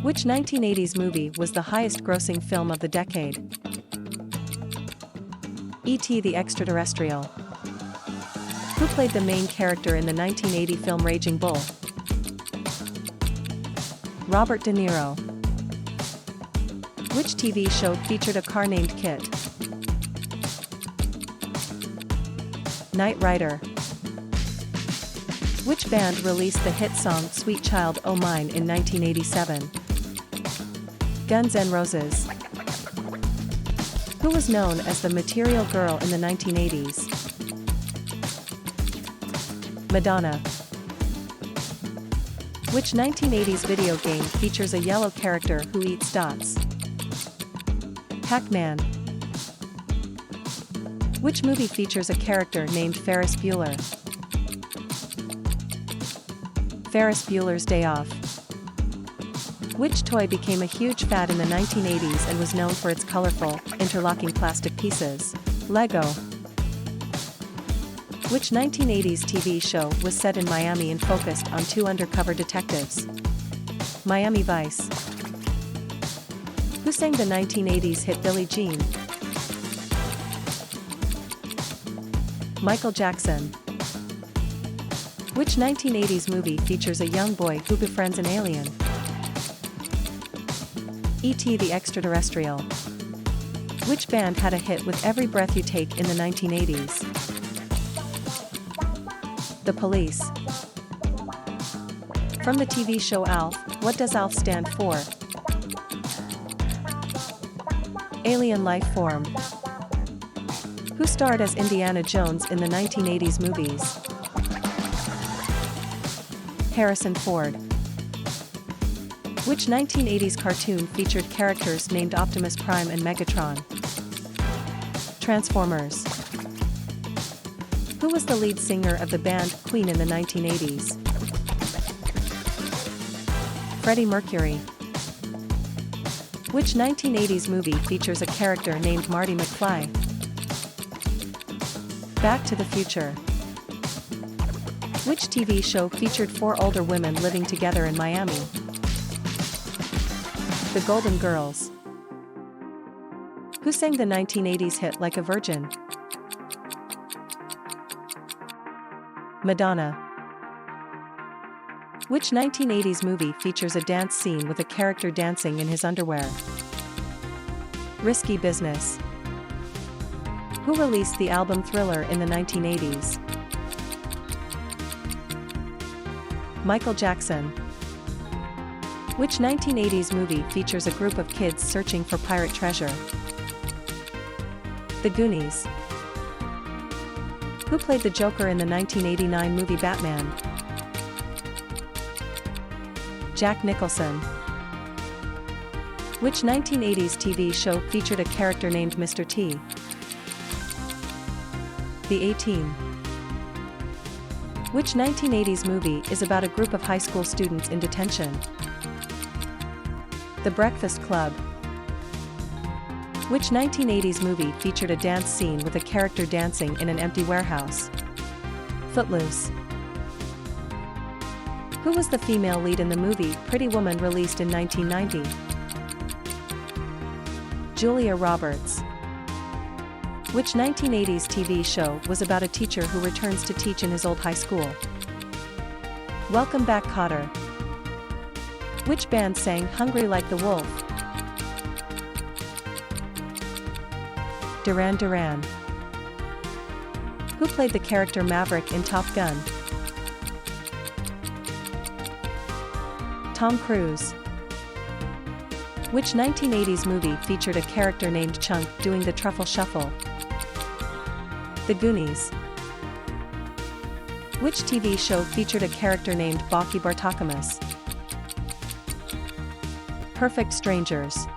Which 1980s movie was the highest-grossing film of the decade? E.T. the Extraterrestrial. Who played the main character in the 1980 film Raging Bull? Robert De Niro. Which TV show featured a car named Kit? Knight Rider. Which band released the hit song Sweet Child O' Mine in 1987? Guns N' Roses. Who was known as the Material Girl in the 1980s? Madonna. Which 1980s video game features a yellow character who eats dots? Pac-Man. Which movie features a character named Ferris Bueller? Ferris Bueller's Day Off. Which toy became a huge fad in the 1980s and was known for its colorful, interlocking plastic pieces? Lego. Which 1980s TV show was set in Miami and focused on two undercover detectives? Miami Vice. Who sang the 1980s hit Billie Jean? Michael Jackson. Which 1980s movie features a young boy who befriends an alien? E.T. the Extraterrestrial. Which band had a hit with Every Breath You Take in the 1980s? The Police. From the TV show ALF, what does ALF stand for? Alien Life Form. Who starred as Indiana Jones in the 1980s movies? Harrison Ford. Which 1980s cartoon featured characters named Optimus Prime and Megatron? Transformers. Who was the lead singer of the band Queen in the 1980s? Freddie Mercury. Which 1980s movie features a character named Marty McFly? Back to the Future. Which TV show featured four older women living together in Miami? The Golden Girls. Who sang the 1980s hit Like a Virgin? Madonna. Which 1980s movie features a dance scene with a character dancing in his underwear? Risky Business. Who released the album Thriller in the 1980s? Michael Jackson. Which 1980s movie features a group of kids searching for pirate treasure? The Goonies. Who played the Joker in the 1989 movie Batman? Jack Nicholson. Which 1980s TV show featured a character named Mr. T? The A-Team. Which 1980s movie is about a group of high school students in detention? The Breakfast Club. Which 1980s movie featured a dance scene with a character dancing in an empty warehouse? Footloose. Who was the female lead in the movie Pretty Woman released in 1990? Julia Roberts. Which 1980s TV show was about a teacher who returns to teach in his old high school? Welcome Back, Kotter. Which band sang Hungry Like the Wolf? Duran Duran. Who played the character Maverick in Top Gun? Tom Cruise. Which 1980s movie featured a character named Chunk doing the truffle shuffle? The Goonies. Which TV show featured a character named Baki Bartakamus? Perfect Strangers.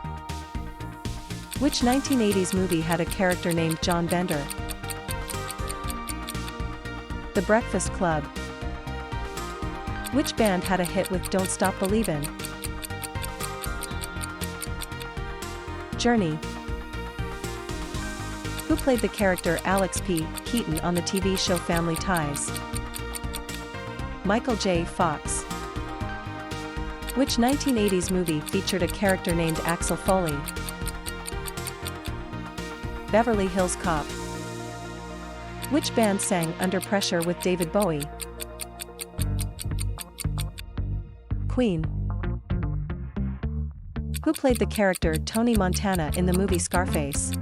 Which 1980s movie had a character named John Bender? The Breakfast Club. Which band had a hit with Don't Stop Believin'? Journey. Who played the character Alex P. Keaton on the TV show Family Ties? Michael J. Fox. Which 1980s movie featured a character named Axel Foley? Beverly Hills Cop. Which band sang Under Pressure with David Bowie? Queen. Who played the character Tony Montana in the movie Scarface?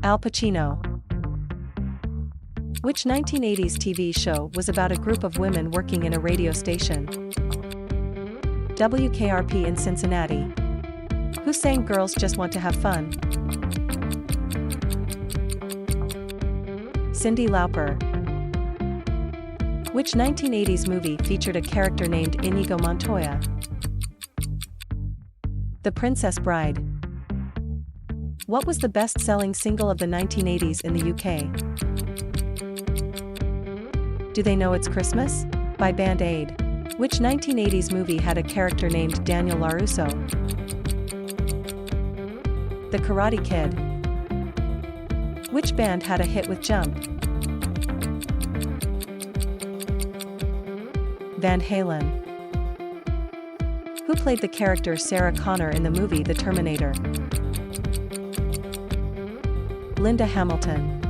Al Pacino. Which 1980s TV show was about a group of women working in a radio station? WKRP in Cincinnati. Who sang Girls Just Want to Have Fun? Cyndi Lauper. Which 1980s movie featured a character named Inigo Montoya? The Princess Bride. What was the best-selling single of the 1980s in the UK? Do They Know It's Christmas? By Band Aid. Which 1980s movie had a character named Daniel LaRusso? The Karate Kid. Which band had a hit with Jump? Van Halen. Who played the character Sarah Connor in the movie The Terminator? Linda Hamilton.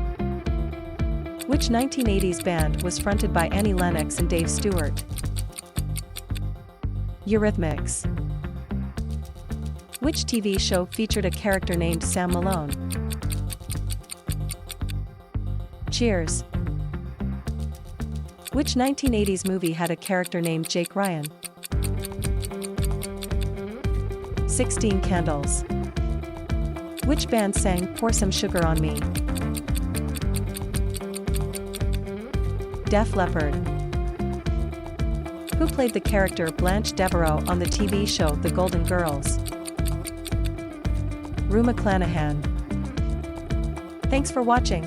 Which 1980s band was fronted by Annie Lennox and Dave Stewart? Eurythmics. Which TV show featured a character named Sam Malone? Cheers. Which 1980s movie had a character named Jake Ryan? 16 Candles. Which band sang Pour Some Sugar on Me? Def Leppard. Who played the character Blanche Devereaux on the TV show The Golden Girls? Rue McClanahan. Thanks for watching.